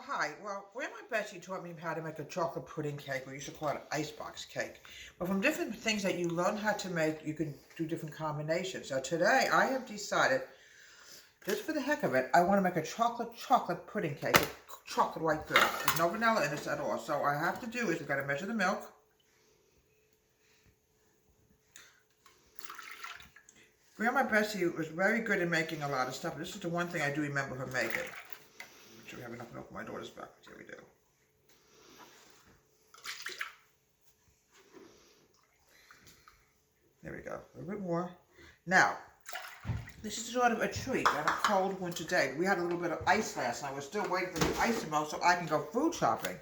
Hi. Well, Grandma Betsy taught me how to make a chocolate pudding cake. We used to call it icebox cake. But from different things that you learn how to make, you can do different combinations. So today I have decided, just for the heck of it, I want to make a chocolate pudding cake. It's chocolate like this. There's no vanilla in it at all. So what I have to do is we've got to measure the milk. Grandma Betsy was very good at making a lot of stuff. This is the one thing I do remember her making. Make sure we have enough milk for my daughter's breakfast. Here we do. There we go. A little bit more. Now, this is sort of a treat on a cold winter day. We had a little bit of ice last night. We're still waiting for the ice to melt so I can go food shopping.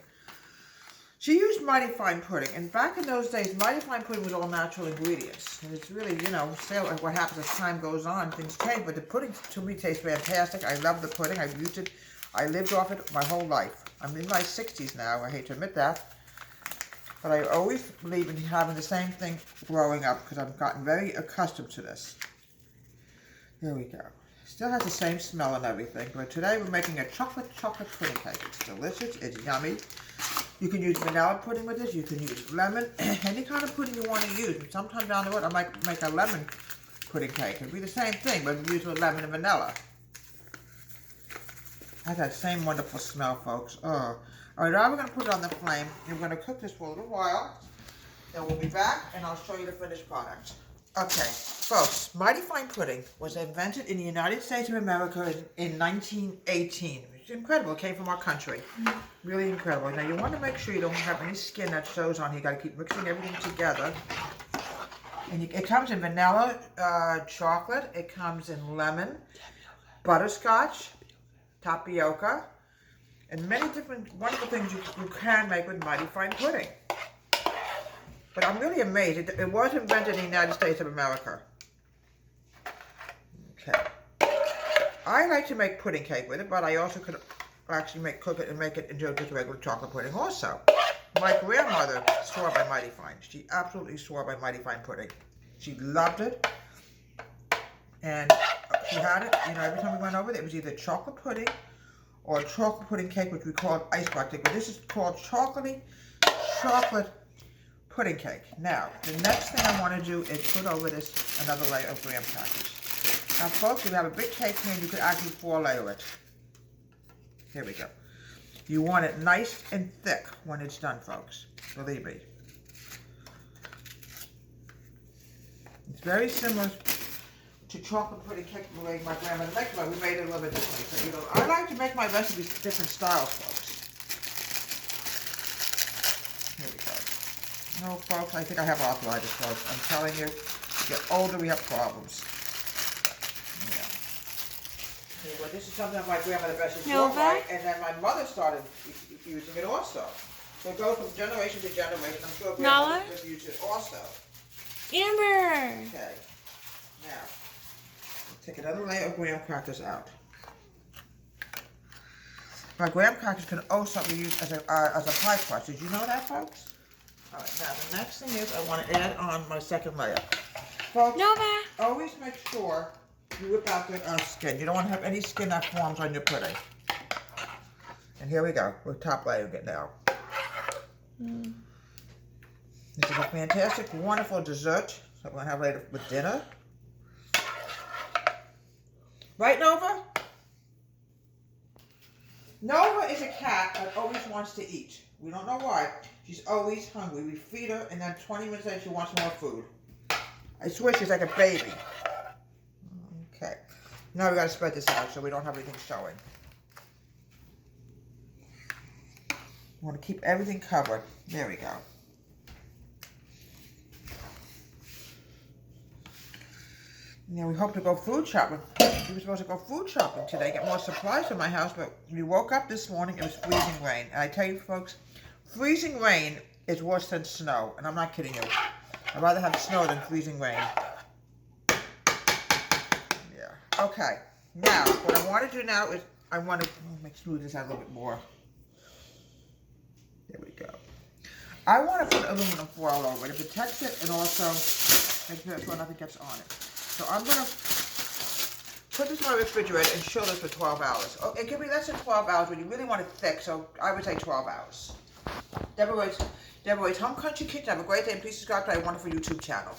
She used Mighty Fine pudding, and back in those days, Mighty Fine pudding was all natural ingredients. And it's really, still what happens as time goes on, things change, but the pudding to me tastes fantastic. I love the pudding. I've used it. I lived off it my whole life. I'm in my 60s now. I hate to admit that. But I always believe in having the same thing growing up because I've gotten very accustomed to this. There we go. Still has the same smell and everything, but today we're making a chocolate pudding cake. It's delicious. It's yummy. You can use vanilla pudding with this. You can use lemon. Any kind of pudding you want to use. Sometime down the road, I might make a lemon pudding cake. It'll be the same thing, but use with lemon and vanilla. Has that same wonderful smell, folks. Oh. All right, now we're going to put it on the flame. And we're going to cook this for a little while. Then we'll be back, and I'll show you the finished product. Okay, folks, Mighty Fine pudding was invented in the United States of America in 1918. It's incredible. It came from our country. Really incredible. Now, you want to make sure you don't have any skin that shows on here. You got to keep mixing everything together. And it comes in vanilla chocolate. It comes in lemon, butterscotch, tapioca, and many different wonderful things you can make with Mighty Fine pudding. But I'm really amazed. It was invented in the United States of America. Okay. I like to make pudding cake with it, but I also could actually cook it and make it into just regular chocolate pudding also. My grandmother swore by Mighty Fine. She absolutely swore by Mighty Fine pudding. She loved it. And she had it, every time we went over there, it was either chocolate pudding or chocolate pudding cake, which we called icebox cake. But this is called chocolate pudding cake. Now, the next thing I want to do is put over this another layer of graham crackers. Now, folks, if you have a big cake pan, you could actually 4-layer it. Here we go. You want it nice and thick when it's done, folks. Believe me. It's very similar to chocolate pudding cake the way my grandmother makes it, but we made it a little bit differently. So, I like to make my recipes different styles, folks. Here we go. No, folks, I think I have arthritis, folks. I'm telling you, get older, we have problems. Yeah. Well, this is something that my grandmother Bessie taught me, and then my mother started using it also. So it goes from generation to generation. I'm sure grandmother would use it also. Amber! Okay. Now, take another layer of graham crackers out. My graham crackers can also be used as a pie crust. Did you know that, folks? All right, now the next thing is I want to add on my second layer. Folks, always make sure you whip out the skin. You don't want to have any skin that forms on your pudding. And here we go. We're top layering it now. This is a fantastic, wonderful dessert that we're going to have later with dinner. Right, Nova? Nova is a cat that always wants to eat. We don't know why. She's always hungry. We feed her, and then 20 minutes later, she wants more food. I swear she's like a baby. Okay. Now we got to spread this out so we don't have anything showing. We want to keep everything covered. There we go. Now we hope to go food shopping. We were supposed to go food shopping today, get more supplies for my house, but we woke up this morning, it was freezing rain. And I tell you folks, freezing rain is worse than snow, and I'm not kidding you. I'd rather have snow than freezing rain. Yeah. Okay. Now, what I want to do now is I want to smooth this out a little bit more. There we go. I want to put aluminum foil over it. It protects it and also makes sure nothing gets on it. So I'm going to put this in my refrigerator and chill this for 12 hours. Oh, it can be less than 12 hours when you really want it thick, so I would say 12 hours. Deborah Waite's Home Country Kitchen. Have a great day and please subscribe to my wonderful YouTube channel.